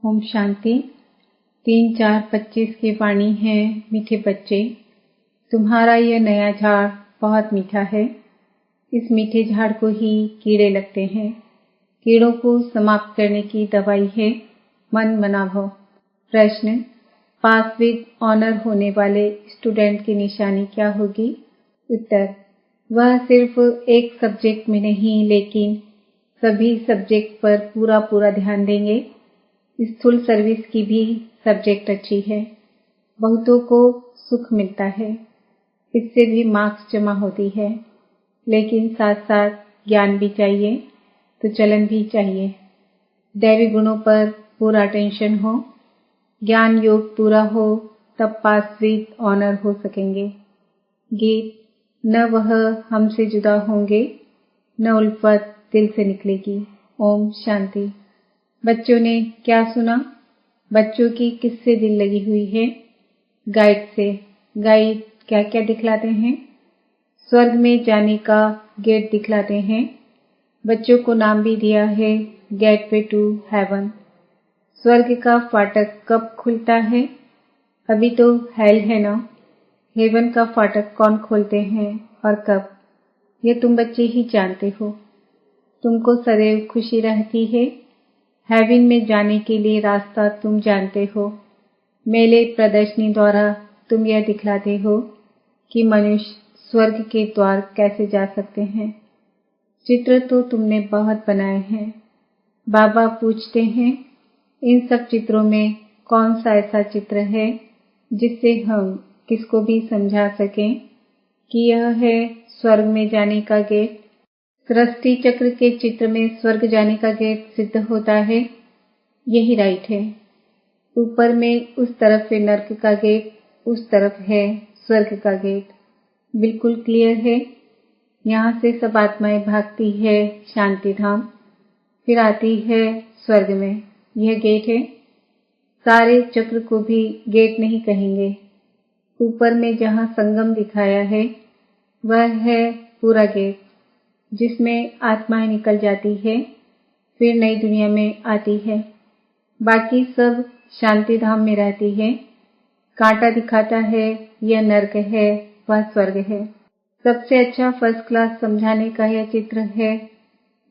ओम शांति। 3-4-25 की वाणी है। मीठे बच्चे, तुम्हारा यह नया झाड़ बहुत मीठा है। इस मीठे झाड़ को ही कीड़े लगते हैं। कीड़ों को समाप्त करने की दवाई है मन मनाभव। प्रश्न, पास विद ऑनर होने वाले स्टूडेंट की निशानी क्या होगी? उत्तर, वह सिर्फ एक सब्जेक्ट में नहीं लेकिन सभी सब्जेक्ट पर पूरा ध्यान देंगे। स्थूल सर्विस की भी सब्जेक्ट अच्छी है। बहुतों को सुख मिलता है, इससे भी मार्क्स जमा होती है, लेकिन साथ साथ ज्ञान भी चाहिए तो चलन भी चाहिए। दैवी गुणों पर पूरा अटेंशन हो, ज्ञान योग पूरा हो, तब पास विद ऑनर हो सकेंगे। गीत, न वह हमसे जुदा होंगे, न उल्फत दिल से निकलेगी। ओम शांति। बच्चों ने क्या सुना? बच्चों की किससे दिल लगी हुई है? गाइड से। गाइड क्या क्या दिखलाते हैं? स्वर्ग में जाने का गेट दिखलाते हैं। बच्चों को नाम भी दिया है गेटवे टू हेवन। स्वर्ग का फाटक कब खुलता है? अभी तो हेल है ना। हेवन का फाटक कौन खोलते हैं और कब, यह तुम बच्चे ही जानते हो। तुमको सदैव खुशी रहती है। हेवन में जाने के लिए रास्ता तुम जानते हो। मेले प्रदर्शनी द्वारा तुम यह दिखलाते हो कि मनुष्य स्वर्ग के द्वार कैसे जा सकते हैं। चित्र तो तुमने बहुत बनाए हैं। बाबा पूछते हैं, इन सब चित्रों में कौन सा ऐसा चित्र है जिससे हम किसको भी समझा सकें कि यह है स्वर्ग में जाने का गेट। सृष्टि चक्र के चित्र में स्वर्ग जाने का गेट सिद्ध होता है। यही राइट है। ऊपर में उस तरफ है नर्क का गेट, उस तरफ है स्वर्ग का गेट। बिल्कुल क्लियर है। यहाँ से सब आत्माएं भागती है शांति धाम, फिर आती है स्वर्ग में। यह गेट है। सारे चक्र को भी गेट नहीं कहेंगे। ऊपर में जहाँ संगम दिखाया है वह है पूरा गेट, जिसमें आत्माएं निकल जाती है, फिर नई दुनिया में आती है। बाकी सब शांति धाम में रहती है। कांटा दिखाता है यह नर्क है, वह स्वर्ग है। सबसे अच्छा फर्स्ट क्लास समझाने का यह चित्र है।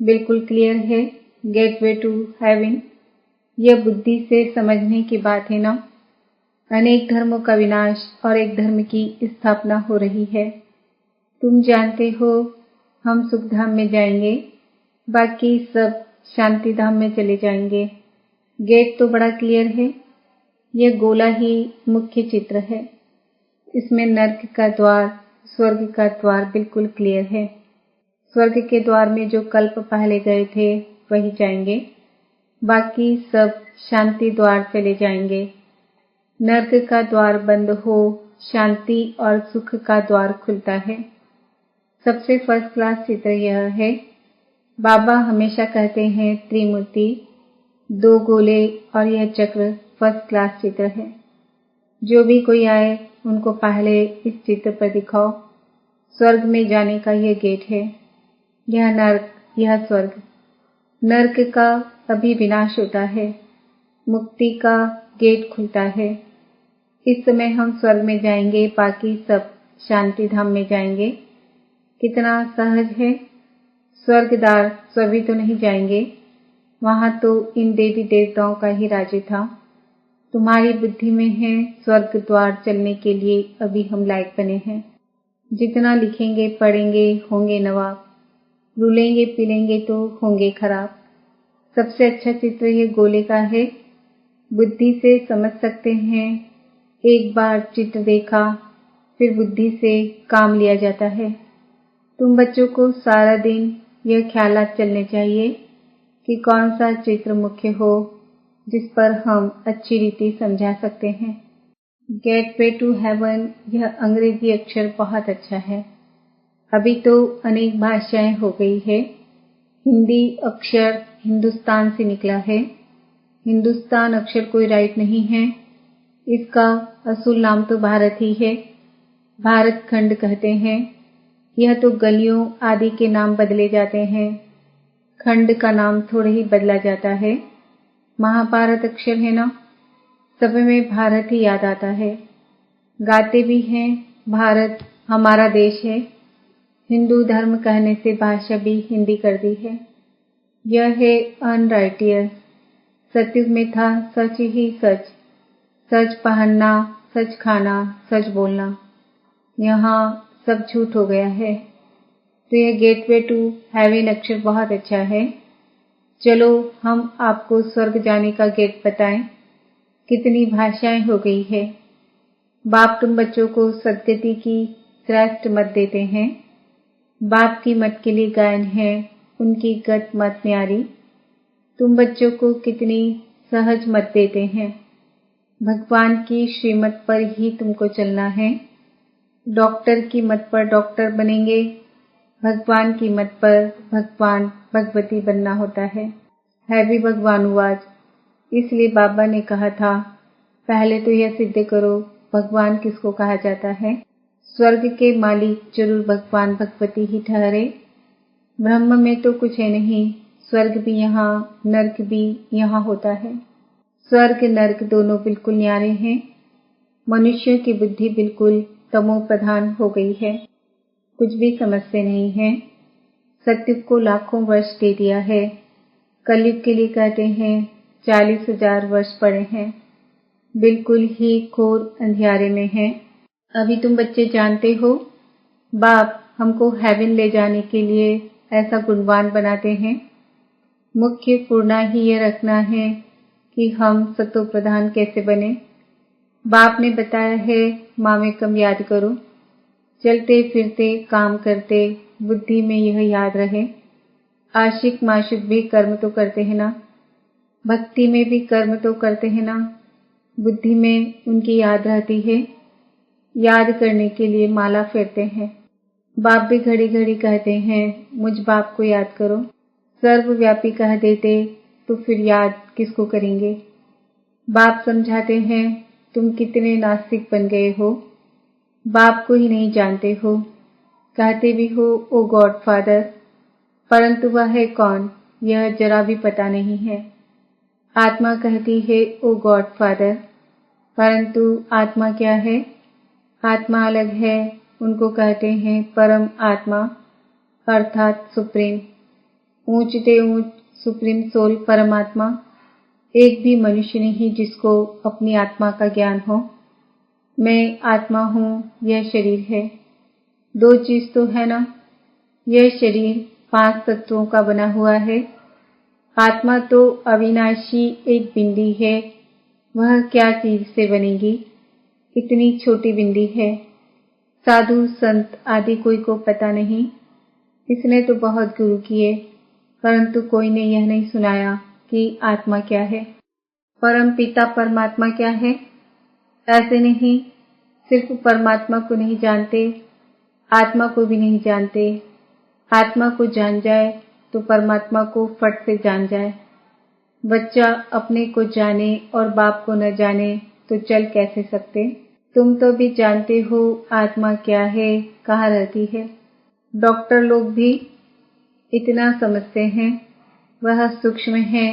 बिल्कुल क्लियर है। Gateway to heaven. यह बुद्धि से समझने की बात है ना। अनेक धर्मों का विनाश और एक धर्म की स्थापना हो रही है। तुम जानते हो हम सुख धाम में जाएंगे, बाकी सब शांति धाम में चले जाएंगे। गेट तो बड़ा क्लियर है। यह गोला ही मुख्य चित्र है। इसमें नर्क का द्वार, स्वर्ग का द्वार बिल्कुल क्लियर है। स्वर्ग के द्वार में जो कल्प पहले गए थे वही जाएंगे, बाकी सब शांति द्वार चले जाएंगे। नर्क का द्वार बंद हो, शांति और सुख का द्वार खुलता है। सबसे फर्स्ट क्लास चित्र यह है। बाबा हमेशा कहते हैं त्रिमूर्ति, 2 गोले और यह चक्र फर्स्ट क्लास चित्र है। जो भी कोई आए उनको पहले इस चित्र पर दिखाओ। स्वर्ग में जाने का यह गेट है। यह नर्क, यह स्वर्ग। नर्क का अभी विनाश होता है, मुक्ति का गेट खुलता है। इस समय हम स्वर्ग में जाएंगे, बाकी सब शांति धाम में जाएंगे। कितना सहज है। स्वर्गद्वार सभी तो नहीं जाएंगे, वहां तो इन देवी देवताओं का ही राज्य था। तुम्हारी बुद्धि में है स्वर्ग द्वार चलने के लिए अभी हम लायक बने हैं। जितना लिखेंगे पढ़ेंगे होंगे नवाब, रूलेंगे पिलेंगे तो होंगे खराब। सबसे अच्छा चित्र ये गोले का है। बुद्धि से समझ सकते हैं। एक बार चित्र देखा फिर बुद्धि से काम लिया जाता है। तुम बच्चों को सारा दिन यह ख्यालात चलने चाहिए कि कौन सा चित्र मुख्य हो जिस पर हम अच्छी रीति समझा सकते हैं। गेटवे टू हेवन, यह अंग्रेजी अक्षर बहुत अच्छा है। अभी तो अनेक भाषाएं हो गई है। हिंदी अक्षर हिंदुस्तान से निकला है। हिंदुस्तान अक्षर कोई राइट नहीं है। इसका असूल नाम तो भारत ही है। भारत खंड कहते हैं। यह तो गलियों आदि के नाम बदले जाते हैं। खंड का नाम थोड़े ही बदला जाता है। महाभारत अक्षर है ना, सब में भारत ही याद आता है। गाते भी हैं भारत हमारा देश है, हिंदू धर्म कहने से भाषा भी हिंदी कर दी है। यह है अनराइटियस, सतयुग में था सच ही सच, सच पहनना, सच खाना, सच बोलना। यहाँ सब झूठ हो गया है। तो यह गेटवे टू हेवन अक्षर बहुत अच्छा है। चलो हम आपको स्वर्ग जाने का गेट बताएं। कितनी भाषाएं हो गई है। बाप तुम बच्चों को सदगति की श्रेष्ठ मत देते हैं। बाप की मत के लिए गायन है, उनकी गत मत न्यारी। तुम बच्चों को कितनी सहज मत देते हैं। भगवान की श्रीमत पर ही तुमको चलना है। डॉक्टर की मत पर डॉक्टर बनेंगे, भगवान की मत पर भगवान भगवती बनना होता है भी भगवानुवाद। इसलिए बाबा ने कहा था, पहले तो यह सिद्ध करो भगवान किसको कहा जाता है। स्वर्ग के मालिक जरूर भगवान भगवती ही ठहरे। ब्रह्म में तो कुछ है नहीं, स्वर्ग भी यहाँ, नर्क भी यहाँ होता है। स्वर्ग नर्क दोनों बिल्कुल न्यारे हैं। मनुष्यों की बुद्धि बिल्कुल तमो प्रधान हो गई है, कुछ भी समझते नहीं है। सत्युग को लाखों वर्ष दे दिया है, कलयुग के लिए कहते हैं 40,000 वर्ष पड़े हैं। बिल्कुल ही घोर अंधियारे में है। अभी तुम बच्चे जानते हो, बाप हमको हेवन ले जाने के लिए ऐसा गुणवान बनाते हैं। मुख्य पूर्णा ही ये रखना है कि हम सतो प्रधान कैसे बने। बाप ने बताया है मामे कम याद करो, चलते फिरते काम करते बुद्धि में यह याद रहे। आशिक माशुक भी कर्म तो करते हैं ना, भक्ति में भी कर्म तो करते हैं ना, बुद्धि में उनकी याद रहती है। याद करने के लिए माला फेरते हैं। बाप भी घड़ी घड़ी कहते हैं मुझ बाप को याद करो। सर्वव्यापी कह देते तो फिर याद किसको करेंगे। बाप समझाते हैं तुम कितने नास्तिक बन गए हो, बाप को ही नहीं जानते हो। कहते भी हो ओ गॉड फादर, परंतु वह है कौन यह जरा भी पता नहीं है। आत्मा कहती है ओ गॉड फादर, परंतु आत्मा क्या है। आत्मा अलग है, उनको कहते हैं परम आत्मा अर्थात सुप्रीम। ऊंच ते ऊंच सुप्रीम सोल परमात्मा। एक भी मनुष्य नहीं जिसको अपनी आत्मा का ज्ञान हो। मैं आत्मा हूँ, यह शरीर है। दो चीज तो है ना, यह शरीर 5 तत्वों का बना हुआ है। आत्मा तो अविनाशी एक बिंदी है, वह क्या चीज से बनेगी, इतनी छोटी बिंदी है। साधु संत आदि कोई को पता नहीं। इसने तो बहुत गुरु किए, परंतु कोई ने यह नहीं सुनाया कि आत्मा क्या है, परम पिता परमात्मा क्या है। ऐसे नहीं, सिर्फ परमात्मा को नहीं जानते, आत्मा को भी नहीं जानते। आत्मा को जान जाए तो परमात्मा को फट से जान जाए। बच्चा अपने को जाने और बाप को न जाने तो चल कैसे सकते। तुम तो भी जानते हो आत्मा क्या है, कहाँ रहती है। डॉक्टर लोग भी इतना समझते हैं, वह सूक्ष्म है,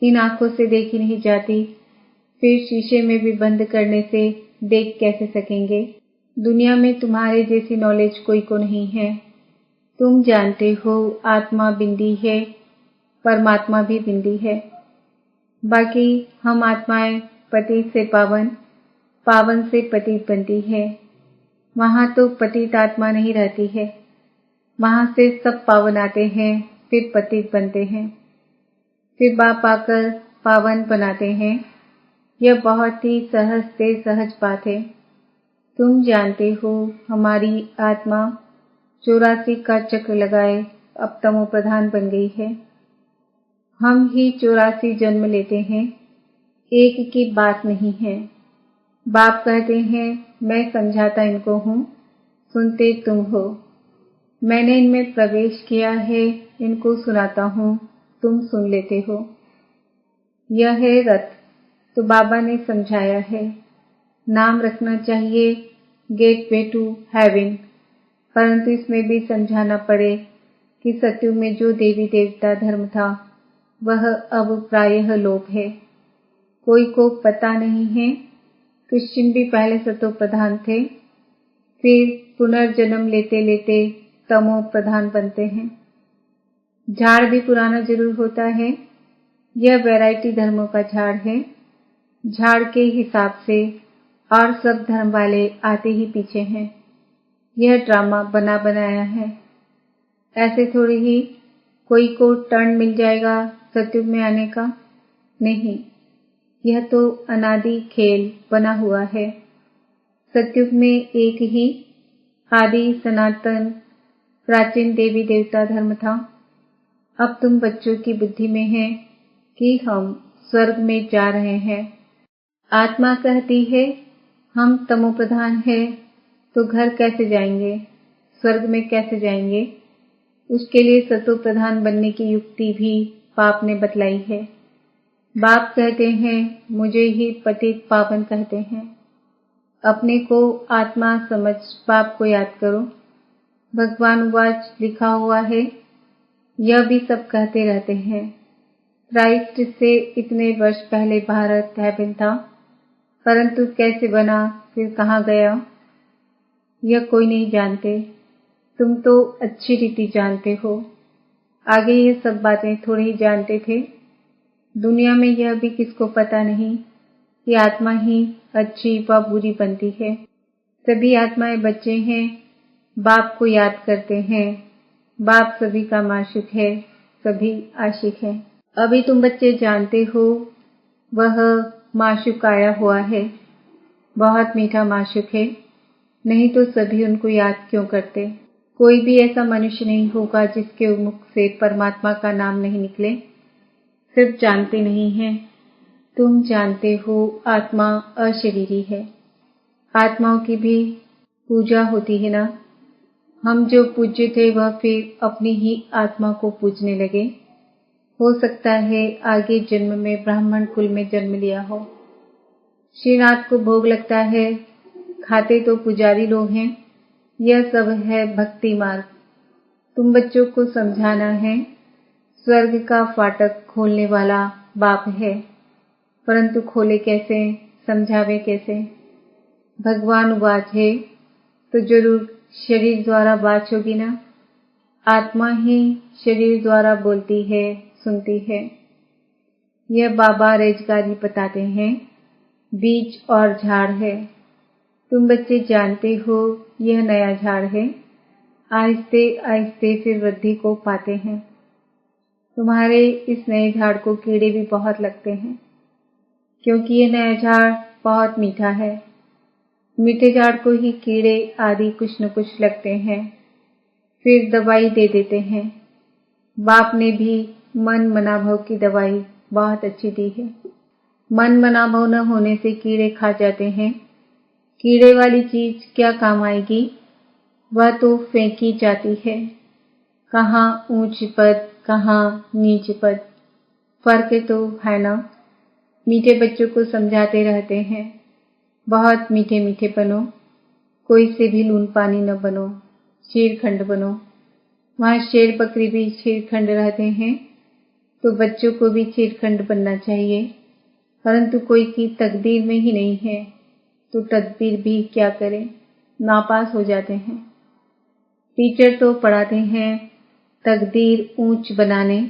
इन आंखों से देखी नहीं जाती। फिर शीशे में भी बंद करने से देख कैसे सकेंगे। दुनिया में तुम्हारे जैसी नॉलेज कोई को नहीं है। तुम जानते हो आत्मा बिंदी है, परमात्मा भी बिंदी है। बाकी हम आत्माएं पतित से पावन, पावन से पतित बनती है। वहां तो पतित आत्मा नहीं रहती है, वहां से सब पावन आते हैं, फिर पतित बनते हैं, फिर बाप आकर पावन बनाते हैं। यह बहुत ही सहज से सहज बात है। तुम जानते हो हमारी आत्मा 84 का चक्र लगाए अब तमो प्रधान बन गई है। हम ही 84 जन्म लेते हैं, एक की बात नहीं है। बाप कहते हैं मैं समझाता इनको हूँ, सुनते तुम हो। मैंने इनमें प्रवेश किया है, इनको सुनाता हूँ, तुम सुन लेते हो। यह है रथ, तो बाबा ने समझाया है। नाम रखना चाहिए गेटवे टू हेवन, परंतु इसमें भी समझाना पड़े कि सत्युग में जो देवी देवता धर्म था वह अब प्रायः लोप है। कोई को पता नहीं है, कृष्ण भी पहले सतो प्रधान थे, फिर पुनर्जन्म लेते लेते तमो प्रधान बनते हैं। झाड़ भी पुराना जरूर होता है। यह वैरायटी धर्मों का झाड़ है। झाड़ के हिसाब से और सब धर्म वाले आते ही पीछे हैं। यह ड्रामा बना बनाया है। ऐसे थोड़ी ही कोई को टर्न मिल जाएगा सतयुग में आने का। नहीं, यह तो अनादि खेल बना हुआ है। सतयुग में एक ही आदि सनातन प्राचीन देवी देवता धर्म था। अब तुम बच्चों की बुद्धि में है कि हम स्वर्ग में जा रहे हैं। आत्मा कहती है हम तमो प्रधान है, तो घर कैसे जाएंगे, स्वर्ग में कैसे जाएंगे। उसके लिए सतो प्रधान बनने की युक्ति भी बाप ने बतलाई है। बाप कहते हैं मुझे ही पतित पावन कहते हैं। अपने को आत्मा समझ बाप को याद करो। भगवान वाच लिखा हुआ है। यह भी सब कहते रहते हैं। क्राइस्ट से इतने वर्ष पहले भारत हेवन था, परंतु कैसे बना, फिर कहाँ गया, यह कोई नहीं जानते। तुम तो अच्छी रीति जानते हो। आगे ये सब बातें थोड़ी ही जानते थे। दुनिया में यह भी किसको पता नहीं कि आत्मा ही अच्छी व बुरी बनती है। सभी आत्माएं बच्चे हैं, बाप को याद करते हैं। बाप सभी का माशूक है, सभी आशिक हैं। अभी तुम बच्चे जानते हो वह माशूक आया हुआ है, बहुत मीठा माशूक है, नहीं तो सभी उनको याद क्यों करते। कोई भी ऐसा मनुष्य नहीं होगा जिसके मुख से परमात्मा का नाम नहीं निकले। सिर्फ जानते नहीं हैं। तुम जानते हो आत्मा अशरीरी है। आत्माओं की भी पूजा होती है ना। हम जो पूज्य थे वह फिर अपनी ही आत्मा को पूजने लगे। हो सकता है आगे जन्म में ब्राह्मण कुल में जन्म लिया हो। श्रीनाथ को भोग लगता है, खाते तो पुजारी लोग हैं। यह सब है भक्ति मार्ग। तुम बच्चों को समझाना है स्वर्ग का फाटक खोलने वाला बाप है, परंतु खोले कैसे, समझावे कैसे। भगवान वाच है तो जरूर शरीर द्वारा वाच होगी ना। आत्मा ही शरीर द्वारा बोलती है, सुनती है। यह बाबा रेजगारी बताते हैं, बीज और झाड़ है। तुम बच्चे जानते हो यह नया झाड़ है। आहिस्ते आहिस्ते फिर वृद्धि को पाते हैं। तुम्हारे इस नए झाड़ को कीड़े भी बहुत लगते हैं, क्योंकि यह नया झाड़ बहुत मीठा है। मीठे झाड़ को ही कीड़े आदि कुछ न कुछ लगते हैं, फिर दवाई दे देते हैं। बाप ने भी मन मनाभव की दवाई बहुत अच्छी दी है। मन मनाभव न होने से कीड़े खा जाते हैं। कीड़े वाली चीज क्या काम आएगी, वह तो फेंकी जाती है। कहाँ ऊंच पद, कहाँ नीच पद, फर्क तो है ना। मीठे बच्चों को समझाते रहते हैं, बहुत मीठे मीठे बनो, कोई से भी लून पानी न बनो, शेरखंड बनो। वहाँ शेर बकरी भी शेरखंड रहते हैं, तो बच्चों को भी शेरखंड बनना चाहिए। परंतु कोई की तकदीर में ही नहीं है, तो तदबीर भी क्या करें, नापास हो जाते हैं। टीचर तो पढ़ाते हैं तकदीर ऊंच बनाने,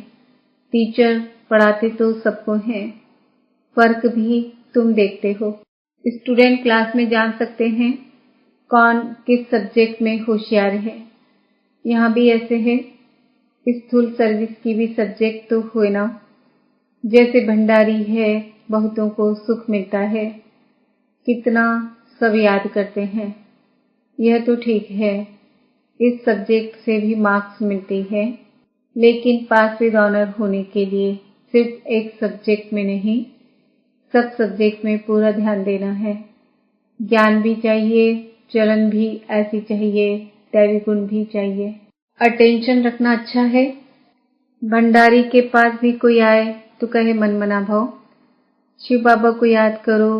टीचर पढ़ाते तो सबको हैं। फर्क भी तुम देखते हो। स्टूडेंट क्लास में जान सकते हैं कौन किस सब्जेक्ट में होशियार है। यहाँ भी ऐसे है। स्थूल सर्विस की भी सब्जेक्ट तो हुए ना। जैसे भंडारी है, बहुतों को सुख मिलता है, कितना सब याद करते हैं। यह तो ठीक है, इस सब्जेक्ट से भी मार्क्स मिलती है, लेकिन पास विद ऑनर होने के लिए सिर्फ एक सब्जेक्ट में नहीं, सब सब्जेक्ट में पूरा ध्यान देना है। ज्ञान भी चाहिए, चलन भी ऐसी चाहिए, दैवी गुण भी चाहिए। अटेंशन रखना अच्छा है। भंडारी के पास भी कोई आए तो कहे मन मना भव, शिव बाबा को याद करो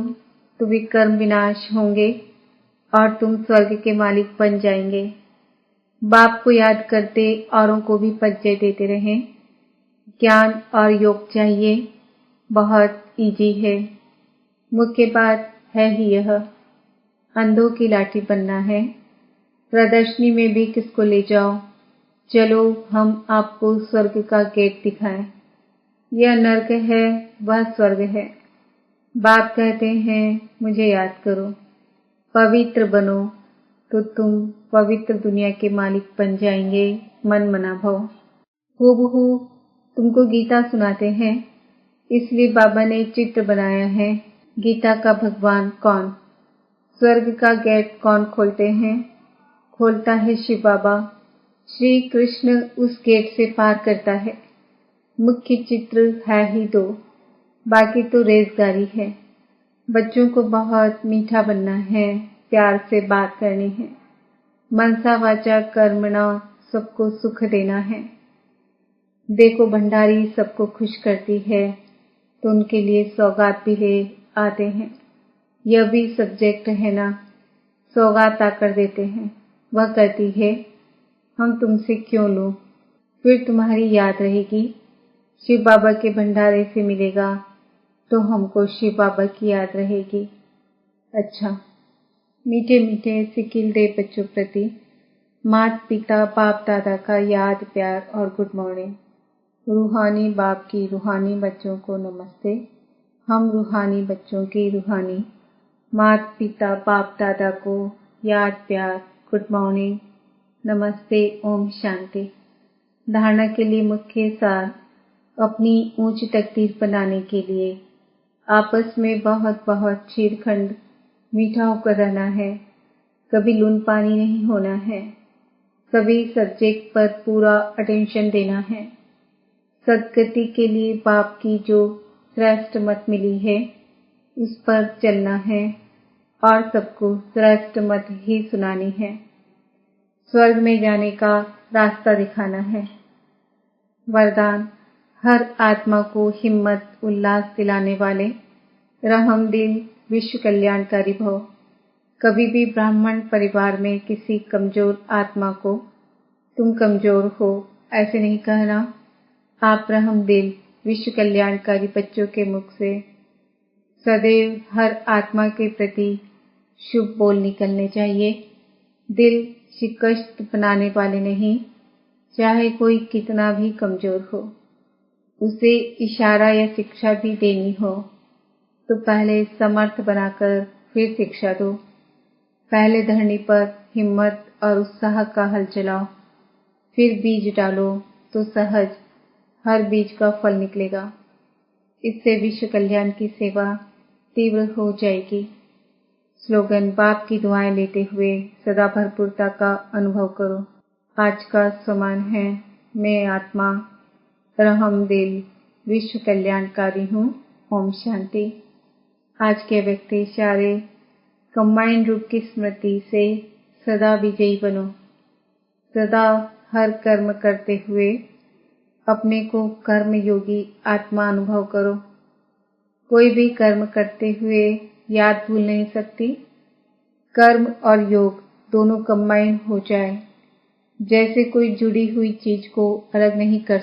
तो विकर्म विनाश होंगे और तुम स्वर्ग के मालिक बन जाएंगे। बाप को याद करते औरों को भी परिचय देते रहें। ज्ञान और योग चाहिए, बहुत इजी है। मुख्य बात है ही यह, अंधों की लाठी बनना है। प्रदर्शनी में भी किसको ले जाओ, चलो हम आपको स्वर्ग का गेट दिखाएं। यह नर्क है, वह स्वर्ग है। बाप कहते हैं मुझे याद करो, पवित्र बनो तो तुम पवित्र दुनिया के मालिक बन जाएंगे। मन मना भव। हूबहू तुमको गीता सुनाते हैं, इसलिए बाबा ने चित्र बनाया है। गीता का भगवान कौन, स्वर्ग का गेट कौन खोलते हैं? खोलता है शिव बाबा। श्री कृष्ण उस गेट से पार करता है। मुख्य चित्र है ही दो, बाकी तो रेजगारी है। बच्चों को बहुत मीठा बनना है, प्यार से बात करनी है, मनसा वाचा कर्मणा सबको सुख देना है। देखो भंडारी सबको खुश करती है तो उनके लिए सौगात भी ले आते हैं। यह भी सब्जेक्ट है ना, सौगात आकर देते हैं। वह कहती है हम तुमसे क्यों लूं, फिर तुम्हारी याद रहेगी। शिव बाबा के भंडारे से मिलेगा तो हमको शिव बाबा की याद रहेगी। अच्छा, मीठे मीठे सिकिल दे बच्चों प्रति माता पिता बाप दादा का याद प्यार और गुड मॉर्निंग। रूहानी बाप की रूहानी बच्चों को नमस्ते। हम रूहानी बच्चों की रूहानी माता पिता बाप दादा को याद प्यार गुड मॉर्निंग, नमस्ते, ओम शांति। धारणा के लिए मुख्य सार, अपनी ऊंची तकदीर बनाने के लिए आपस में बहुत बहुत चीरखंड मीठा होकर रहना है। कभी लून पानी नहीं होना है। सभी सब्जेक्ट पर पूरा अटेंशन देना है। सदगति के लिए बाप की जो श्रेष्ठ मत मिली है उस पर चलना है और सबको श्रेष्ठ मत ही सुनानी है। स्वर्ग में जाने का रास्ता दिखाना है। वरदान, हर आत्मा को हिम्मत उल्लास दिलाने वाले रहम दिल विश्व कल्याणकारी भव। कभी भी ब्राह्मण परिवार में किसी कमजोर आत्मा को तुम कमजोर हो ऐसे नहीं कहना। आप रहम दिल विश्व कल्याणकारी बच्चों के मुख से सदैव हर आत्मा के प्रति शुभ बोल निकलने चाहिए। दिल शिकस्त बनाने वाले नहीं, चाहे कोई कितना भी कमजोर हो। उसे इशारा या शिक्षा भी देनी हो तो पहले समर्थ बनाकर फिर शिक्षा दो। पहले धरनी पर हिम्मत और उत्साह का हल चलाओ, फिर बीज डालो तो सहज हर बीज का फल निकलेगा। इससे विश्व कल्याण की सेवा तीव्र हो जाएगी। स्लोगन, बाप की दुआएं लेते हुए सदा भरपूरता का अनुभव करो। आज का समान है, मैं आत्मा रहम दिल विश्व कल्याणकारी हूँ। ओम शांति। आज के व्यक्ति इशारे कंबाइंड रूप की स्मृति से सदा विजयी बनो। सदा हर कर्म करते हुए अपने को कर्म योगी आत्मा अनुभव करो। कोई भी कर्म करते हुए याद भूल नहीं सकती। कर्म और योग दोनों कंबाइन हो जाए, जैसे कोई जुड़ी हुई चीज को अलग नहीं कर